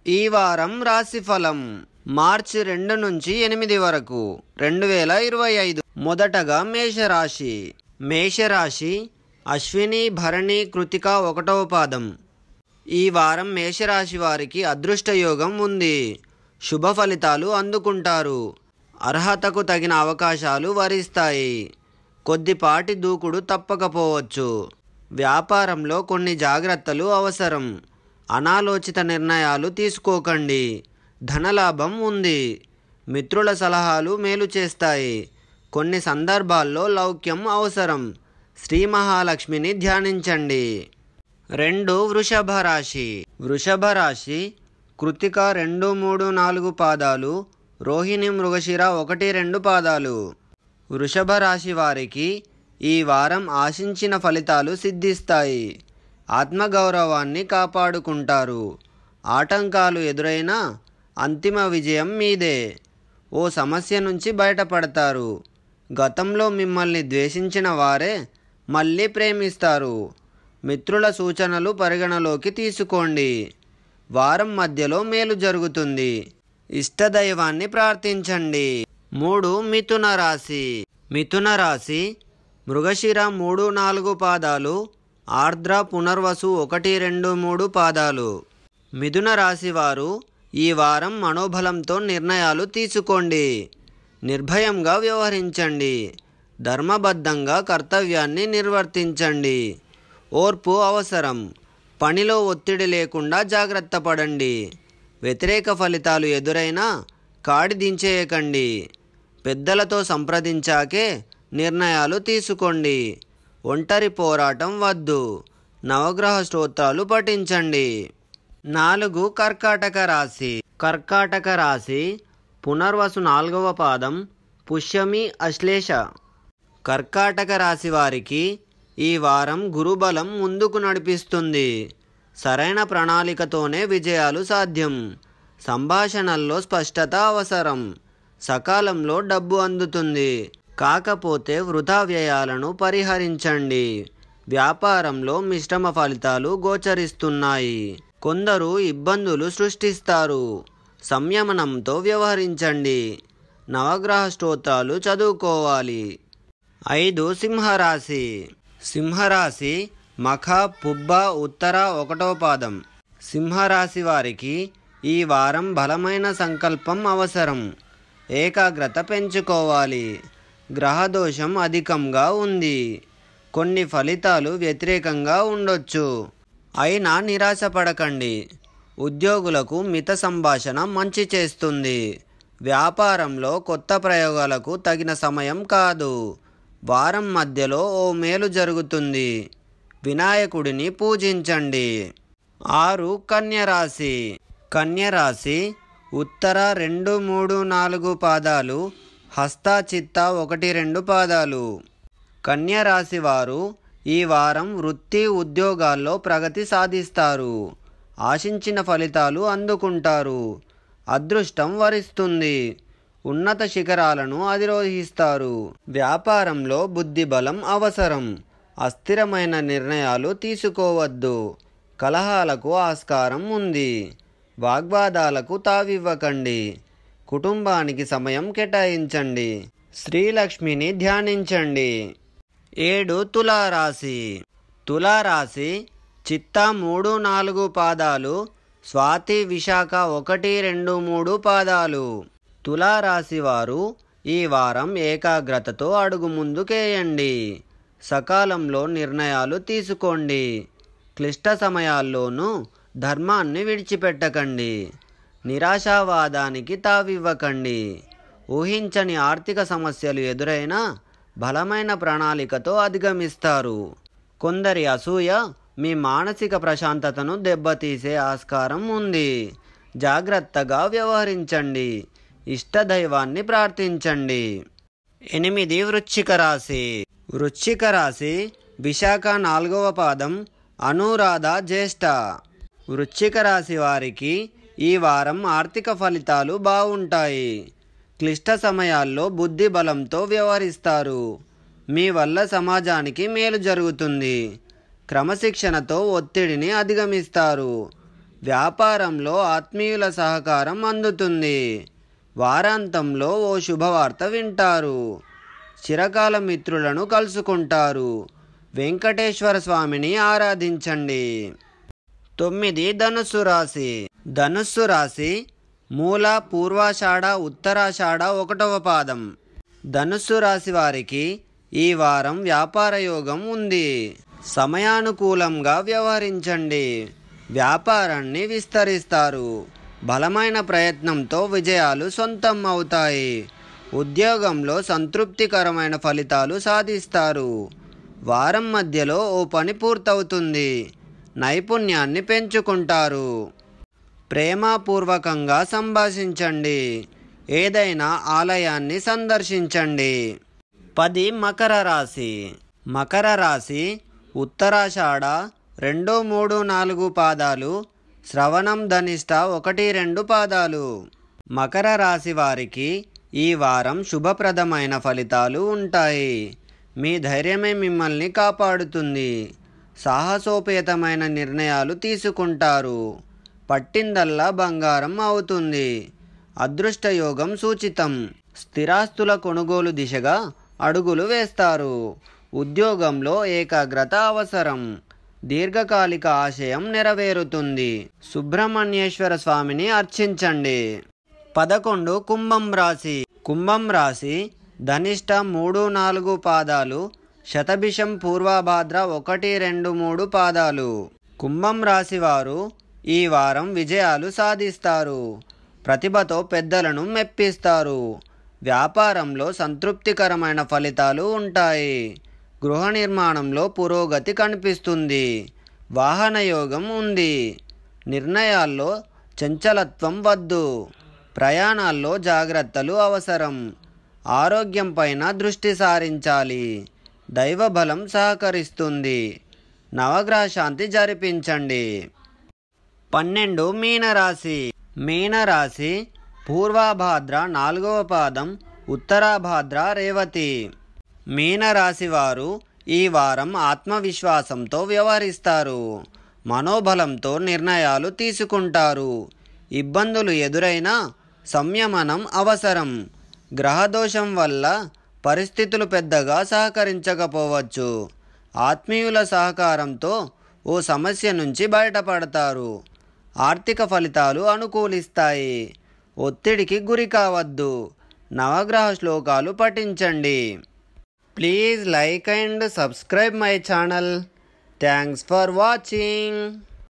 ఈ వారం రాశిఫలం మార్చి 2 నుంచి 8 వరకు 2025. మొదటగా మేషరాశి. మేషరాశి అశ్విని భరణి కృతిక 1వ పాదం. ఈ వారం మేషరాశి వారికి అదృష్టయోగం ఉంది. శుభ ఫలితాలు అందుకుంటారు. అర్హతకు తగిన అవకాశాలు వరిస్తాయి. కొద్దిపాటి దూకుడు తప్పకపోవచ్చు. వ్యాపారంలో కొన్ని జాగ్రత్తలు అవసరం. అనాలోచిత నిర్ణయాలు తీసుకోకండి. ధనలాభం ఉంది. మిత్రుల సలహాలు మేలు చేస్తాయి. కొన్ని సందర్భాల్లో లౌక్యం అవసరం. శ్రీ మహాలక్ష్మిని ధ్యానించండి. 2. వృషభ రాశి. వృషభ రాశి కృతిక 2, 3, 4 పాదాలు, రోహిణి మృగశిర 1, 2 పాదాలు. వృషభ రాశి వారికి ఈ వారం ఆశించిన ఫలితాలు సిద్ధిస్తాయి. ఆత్మగౌరవాన్ని కాపాడుకుంటారు. ఆటంకాలు ఎదురైనా అంతిమ విజయం మీదే. ఓ సమస్య నుంచి బయటపడతారు. గతంలో మిమ్మల్ని ద్వేషించిన వారే మళ్ళీ ప్రేమిస్తారు. మిత్రుల సూచనలు పరిగణలోకి తీసుకోండి. వారం మధ్యలో మేలు జరుగుతుంది. ఇష్టదైవాన్ని ప్రార్థించండి. 3. మిథున రాశి. మిథున రాశి మృగశిర 3, 4 పాదాలు, ఆర్ద్ర పునర్వసు 1, 2, 3 పాదాలు. మిథున రాశి వారు ఈ వారం మనోబలంతో నిర్ణయాలు తీసుకోండి. నిర్భయంగా వ్యవహరించండి. ధర్మబద్ధంగా కర్తవ్యాన్ని నిర్వర్తించండి. ఓర్పు అవసరం. పనిలో ఒత్తిడి లేకుండా జాగ్రత్త పడండి. వ్యతిరేక ఫలితాలు ఎదురైనా కాడి దించేయకండి. పెద్దలతో సంప్రదించాకే నిర్ణయాలు తీసుకోండి. ఒంటరి పోరాటం వద్దు. నవగ్రహ స్తోత్రాలు పఠించండి. 4. కర్కాటక రాశి. కర్కాటక రాశి పునర్వసు 4వ పాదం, పుష్యమి అశ్లేష. కర్కాటక రాశి వారికి ఈ వారం గురుబలం ముందుకు నడిపిస్తుంది. సరైన ప్రణాళికతోనే విజయాలు సాధ్యం. సంభాషణల్లో స్పష్టత అవసరం. సకాలంలో డబ్బు అందుతుంది. కాకపోతే వృధా వ్యయాలను పరిహరించండి. వ్యాపారంలో మిశ్రమ ఫలితాలు గోచరిస్తున్నాయి. కొందరు ఇబ్బందులు సృష్టిస్తారు. సంయమనంతో వ్యవహరించండి. నవగ్రహ స్తోత్రాలు చదువుకోవాలి. 5. సింహరాశి. సింహరాశి మఖ పుబ్బ ఉత్తర 1వ పాదం. సింహరాశి వారికి ఈ వారం బలమైన సంకల్పం అవసరం. ఏకాగ్రత పెంచుకోవాలి. గ్రహదోషం అధికంగా ఉంది. కొన్ని ఫలితాలు వ్యతిరేకంగా ఉండొచ్చు. అయినా నిరాశపడకండి. ఉద్యోగులకు మిత సంభాషణ మంచి చేస్తుంది. వ్యాపారంలో కొత్త ప్రయోగాలకు తగిన సమయం కాదు. వారం మధ్యలో ఓ మేలు జరుగుతుంది. వినాయకుడిని పూజించండి. 6. కన్యరాశి. కన్యరాశి ఉత్తర 2, 3, 4 పాదాలు, హస్త చిత్త 1, 2 పాదాలు. కన్యరాశి వారు ఈ వారం వృత్తి ఉద్యోగాల్లో ప్రగతి సాధిస్తారు. ఆశించిన ఫలితాలు అందుకుంటారు. అదృష్టం వరిస్తుంది. ఉన్నత శిఖరాలను అధిరోహిస్తారు. వ్యాపారంలో బుద్ధిబలం అవసరం. అస్థిరమైన నిర్ణయాలు తీసుకోవద్దు. కలహాలకు ఆస్కారం ఉంది. వాగ్వాదాలకు తావివ్వకండి. కుటుంబానికి సమయం కేటాయించండి. శ్రీలక్ష్మిని ధ్యానించండి. 7. తులారాశి. తులారాశి చిత్త 3, 4 పాదాలు, స్వాతి విశాఖ 1, 2, 3 పాదాలు. తులారాశి వారు ఈ వారం ఏకాగ్రతతో అడుగు ముందుకేయండి. సకాలంలో నిర్ణయాలు తీసుకోండి. క్లిష్ట సమయాల్లోనూ ధర్మాన్ని విడిచిపెట్టకండి. నిరాశావాదానికి తావివ్వకండి. ఊహించని ఆర్థిక సమస్యలు ఎదురైనా బలమైన ప్రణాళికతో అధిగమిస్తారు. కొందరి అసూయ మీ మానసిక ప్రశాంతతను దెబ్బతీసే ఆస్కారం ఉంది. జాగ్రత్తగా వ్యవహరించండి. ఇష్టదైవాన్ని ప్రార్థించండి. 8. వృశ్చిక రాశి. వృశ్చిక రాశి విశాఖ 4వ పాదం, అనురాధ జ్యేష్ఠ. వృశ్చిక రాశి వారికి ఈ వారం ఆర్థిక ఫలితాలు బాగుంటాయి. క్లిష్ట సమయాల్లో బుద్ధి బలంతో వ్యవహరిస్తారు. మీ వల్ల సమాజానికి మేలు జరుగుతుంది. క్రమశిక్షణతో ఒత్తిడిని అధిగమిస్తారు. వ్యాపారంలో ఆత్మీయుల సహకారం అందుతుంది. వారాంతంలో ఓ శుభవార్త వింటారు. చిరకాల మిత్రులను కలుసుకుంటారు. వెంకటేశ్వర స్వామిని ఆరాధించండి. 9. ధనుస్సు రాశి. ధనుస్సు రాశి మూల, పూర్వాషాఢ, ఉత్తరాషాఢ 1వ పాదం. ధనుస్సు రాశి వారికి ఈ వారం వ్యాపార యోగం ఉంది. సమయానుకూలంగా వ్యవహరించండి. వ్యాపారాన్ని విస్తరిస్తారు. బలమైన ప్రయత్నంతో విజయాలు సొంతం అవుతాయి. ఉద్యోగంలో సంతృప్తికరమైన ఫలితాలు సాధిస్తారు. వారం మధ్యలో ఓ పని పూర్తవుతుంది. నైపుణ్యాన్ని పెంచుకుంటారు. ప్రేమపూర్వకంగా సంభాషించండి. ఏదైనా ఆలయాన్ని సందర్శించండి. 10. మకర రాశి. మకర రాశి ఉత్తరాషాఢ 2, 3, 4 పాదాలు, శ్రవణం, ధనిష్ట 1, 2 పాదాలు. మకర రాశి వారికి ఈ వారం శుభప్రదమైన ఫలితాలు ఉంటాయి. మీ ధైర్యమే మిమ్మల్ని కాపాడుతుంది. సాహసోపేతమైన నిర్ణయాలు తీసుకుంటారు. పట్టిందల్లా బంగారం అవుతుంది. అదృష్టయోగం సూచితం. స్థిరాస్తుల కొనుగోలు దిశగా అడుగులు వేస్తారు. ఉద్యోగంలో ఏకాగ్రత అవసరం. దీర్ఘకాలిక ఆశయం నెరవేరుతుంది. సుబ్రహ్మణ్యేశ్వర స్వామిని అర్చించండి. 11. కుంభం రాశి. కుంభం రాశి ధనిష్ట 3, 4 పాదాలు, శతభిషం, పూర్వభాద్ర 1, 2, 3 పాదాలు. కుంభం రాశి వారు ఈ వారం విజయాలు సాధిస్తారు. ప్రతిభతో పెద్దలను మెప్పిస్తారు. వ్యాపారంలో సంతృప్తికరమైన ఫలితాలు ఉంటాయి. గృహ నిర్మాణంలో పురోగతి కనిపిస్తుంది. వాహన యోగం ఉంది. నిర్ణయాల్లో చంచలత్వం వద్దు. ప్రయాణాల్లో జాగ్రత్తలు అవసరం. ఆరోగ్యం పైన దృష్టి సారించాలి. దైవబలం సహకరిస్తుంది. నవగ్రహ శాంతి జరిపించండి. 12. మీనరాశి. మీనరాశి పూర్వభాద్ర 4వ పాదం, ఉత్తరాభాద్ర, రేవతి. మీనరాశి వారు ఈ వారం ఆత్మవిశ్వాసంతో వ్యవహరిస్తారు. మనోబలంతో నిర్ణయాలు తీసుకుంటారు. ఇబ్బందులు ఎదురైనా సంయమనం అవసరం. గ్రహదోషం వల్ల పరిస్థితులు పెద్దగా సహకరించకపోవచ్చు. ఆత్మీయుల సహకారంతో ఓ సమస్య నుంచి బయటపడతారు. ఆర్థిక ఫలితాలు అనుకూలిస్తాయి. ఒత్తిడికి గురి కావద్దు. నవగ్రహ శ్లోకాలు పఠించండి. Please like and subscribe my channel. Thanks for watching.